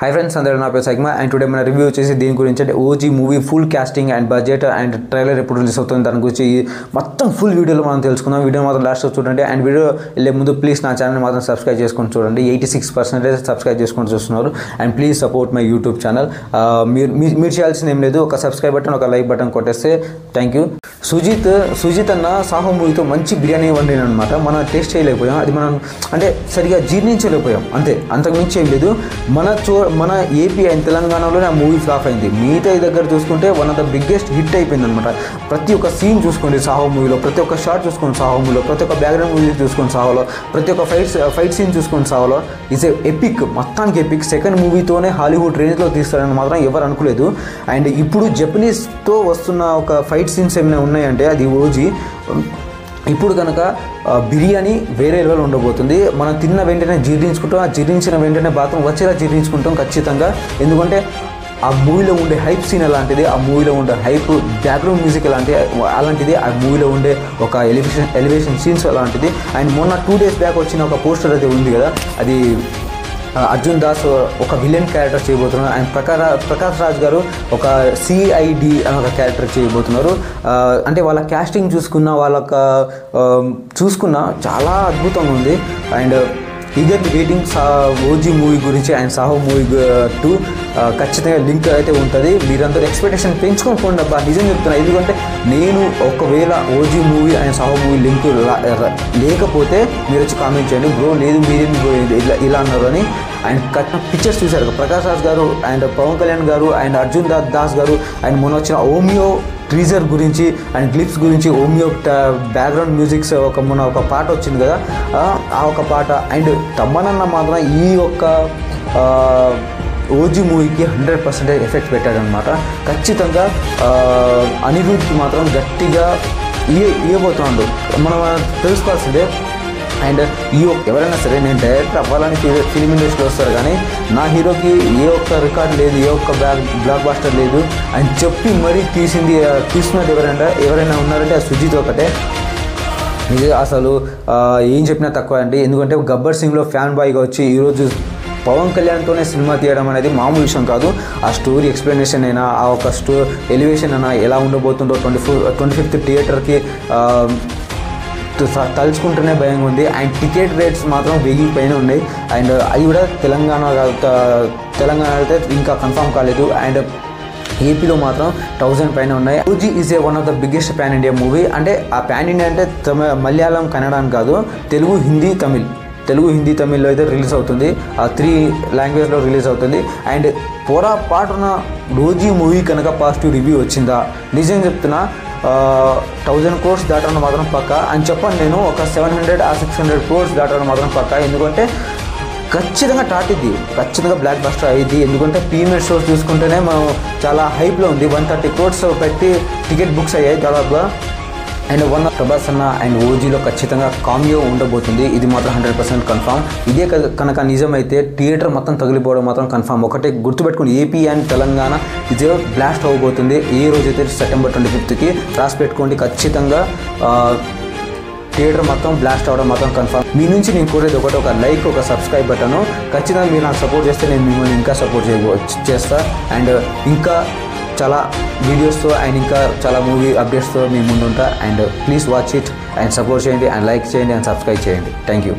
Hi friends, అందరూ నా పేరు సైగ్మా అండ్ టుడే మన రివ్యూ వచ్చేసి దీని గురించి అంటే OG movie full casting and budget and trailer ఎప్పుడు రిలీజ్ అవుతుంది దాని గురించి మొత్తం ఫుల్ వీడియోలో మనం తెలుసుకుందాం. వీడియో మాత్రం లాస్ట్ చూడండి అండ్ వీడియో వెళ్ళే ముందు ప్లీజ్ నా ఛానల్ మాత్రం సబ్స్క్రైబ్ చేసుకొని చూడండి. 86% సబ్స్క్రైబ్ చేసుకొని చూస్తున్నారు and please support my YouTube channel. మీరు చేయాల్సింది ఏం లేదు, ఒక సబ్స్క్రైబ్ బటన్ ఒక లైక్ బటన్ కొట్టేస్తే థ్యాంక్ యూ. సుజిత్ అన్న సాహో మూవీతో మంచి బిర్యానీ వండిన అనమాట. మనం టేస్ట్ చేయలేకపోయాం, అది మనం అంటే సరిగా జీర్ణించలేకపోయాం అంతే, అంతకుమించి ఏం లేదు. మన ఏపీ అండ్ తెలంగాణలోనే ఆ మూవీ ఫ్లాప్ అయింది. మిగతా దగ్గర చూసుకుంటే one of the biggest hit అయిపోయింది అనమాట. ప్రతి ఒక్క సీన్ చూసుకోండి సాహో మూవీలో, ప్రతి ఒక్క షాట్ చూసుకోండి సాహో మూవీలో, ప్రతి ఒక్క బ్యాక్గ్రౌండ్ మ్యూజిక్ చూసుకోండి సాహోలో, ప్రతి ఒక్క ఫైట్ సీన్ చూసుకోండి సాహోలో. ఈజ్ ఎపిక్, మొత్తానికి ఎపిక్. సెకండ్ మూవీతోనే హాలీవుడ్ రేంజ్లో తీస్తారని మాత్రం ఎవరు అనుకోలేదు. అండ్ ఇప్పుడు జపనీస్తో వస్తున్న ఒక ఫైట్ సీన్స్ ఏమైనా ఉన్నాయంటే అది ఓజీ. ఇప్పుడు కనుక బిర్యానీ వేరే లెవెల్ ఉండబోతుంది. మనం తిన్న వెంటనే జీర్ణించుకుంటాం, ఆ జీర్ణించిన వెంటనే బాత్రూమ్ వచ్చేలా జీర్ణించుకుంటాం ఖచ్చితంగా. ఎందుకంటే ఆ మూవీలో ఉండే హైప్ సీన్ అలాంటిది, ఆ మూవీలో ఉండే హైప్ బ్యాక్గ్రౌండ్ మ్యూజిక్ అలాంటిది, ఆ మూవీలో ఉండే ఒక ఎలివేషన్ సీన్స్ అలాంటిది. అండ్ మొన్న 2 days బ్యాక్ వచ్చిన ఒక పోస్టర్ అయితే ఉంది కదా, అది అర్జున్ దాస్ ఒక విలన్ క్యారెక్టర్ చేయబోతున్నారు. అండ్ ప్రకాష్ రాజ్ గారు ఒక సిఐడి అని ఒక క్యారెక్టర్ చేయబోతున్నారు. అంటే వాళ్ళ క్యాస్టింగ్ చూసుకున్న చాలా అద్భుతంగా ఉంది. And eagerly waiting OG movie గురించి అండ్ సాహో మూవీ 2 ఖచ్చితంగా లింక్ అయితే ఉంటుంది. మీరందరూ ఎక్స్పెక్టేషన్ పెంచుకొని పోండి అబ్బా, నిజం చెప్తున్నా. ఎందుకంటే నేను ఒకవేళ OG movie and Saaho movie link లేకపోతే మీరు వచ్చి కామెంట్ చేయండి, బ్రో లేదు మీరేం ఇలా అన్నారు అని. అండ్ పిక్చర్స్ చూశారు ప్రకాష్ రాజ్ గారు అండ్ పవన్ కళ్యాణ్ గారు అండ్ అర్జున్ దాస్ గారు అండ్ మొన్న వచ్చిన ఓమియో ట్రీజర్ గురించి అండ్ క్లిప్స్ గురించి, ఓమియో బ్యాక్గ్రౌండ్ మ్యూజిక్స్ మొన్న ఒక పాట వచ్చింది కదా, ఆ ఒక పాట. అండ్ తమ్మనన్న మాత్రం ఈ యొక్క ఓజీ మూవీకి 100% ఎఫెక్ట్ పెట్టాడనమాట. ఖచ్చితంగా అనిరుద్ధ్ మాత్రం గట్టిగా ఇవ్వబోతున్నాడు, మనం తెలుసుకోవాల్సిందే. అండ్ ఎవరైనా సరే నేను డైరెక్టర్ అవ్వాలని ఫిలిం ఇండస్ట్రీలో వస్తారు, కానీ నా హీరోకి ఏ ఒక్క రికార్డ్ లేదు, ఏ ఒక్క బ్లాక్ బాస్టర్ లేదు అని చెప్పి మరీ తీసినట్టు ఎవరైనా ఉన్నారంటే ఆ సుజిత్ ఒకటే. నిజంగా అసలు ఏం చెప్పినా తక్కువ అండి. ఎందుకంటే గబ్బర్ సింగ్లో ఫ్యాన్ బాయ్గా వచ్చి ఈరోజు పవన్ కళ్యాణ్తోనే సినిమా తీయడం అనేది మామూలు విషయం కాదు. ఆ స్టోరీ ఎక్స్ప్లెనేషన్ అయినా, ఆ ఒక ఎలివేషన్ అయినా ఎలా ఉండబోతుందో 25th థియేటర్కి తలుచుకుంటూనే భయంగా ఉంది. అండ్ టికెట్ రేట్స్ మాత్రం 1000 పైన ఉన్నాయి. అండ్ అది కూడా తెలంగాణ అయితే ఇంకా కన్ఫర్మ్ కాలేదు. అండ్ ఏపీలో మాత్రం 1000 పైన ఉన్నాయి. OG is one of the biggest pan India movie. అంటే ఆ పాన్ ఇండియా అంటే మలయాళం కన్నడ అని కాదు, తెలుగు హిందీ తమిళ్లో అయితే రిలీజ్ అవుతుంది. ఆ 3 లాంగ్వేజ్లో రిలీజ్ అవుతుంది. అండ్ పొరపాటున ఓజీ మూవీ కనుక పాజిటివ్ రివ్యూ వచ్చిందా, నిజం చెప్తున్నా 1000 crores దాటడం మాత్రం పక్కా అని చెప్పండి. నేను ఒక 700 or 600 crores దాటడం మాత్రం పక్కా. ఎందుకంటే ఖచ్చితంగా ఖచ్చితంగా బ్లాక్ బస్టర్ అయ్యింది. ఎందుకంటే ప్రీమియర్ షోస్ చూసుకుంటేనే మనం చాలా హైప్లో ఉంది. 130 crores పెట్టి టికెట్ బుక్స్ అయ్యాయి దాదాపుగా. అండ్ వన్ ప్రభాస్ అన్న అండ్ ఓజీలో ఖచ్చితంగా కామియో ఉండబోతుంది, ఇది మాత్రం 100% కన్ఫామ్. ఇదే కనుక నిజమైతే థియేటర్ మొత్తం తగిలిపోవడం మాత్రం కన్ఫామ్. ఒకటే గుర్తుపెట్టుకుని, ఏపీ అండ్ తెలంగాణ ఇదే బ్లాస్ట్ అవ్వబోతుంది. ఏ రోజైతే September 25th రాసి పెట్టుకోండి. ఖచ్చితంగా థియేటర్ మొత్తం బ్లాస్ట్ అవ్వడం మాత్రం కన్ఫామ్. మీ నుంచి నేను కోరేది ఒక లైక్, ఒక సబ్స్క్రైబ్ బటను. ఖచ్చితంగా మీరు నాకు సపోర్ట్ చేస్తే నేను మిమ్మల్ని ఇంకా సపోర్ట్ చేస్తా. అండ్ ఇంకా చాలా వీడియోస్తో అండ్ ఇంకా చాలా మూవీ అప్డేట్స్తో మీ ముందు ఉంటా. And please watch it and support చేయండి అండ్ లైక్ చేయండి అండ్ సబ్స్క్రైబ్ చేయండి. Thank you.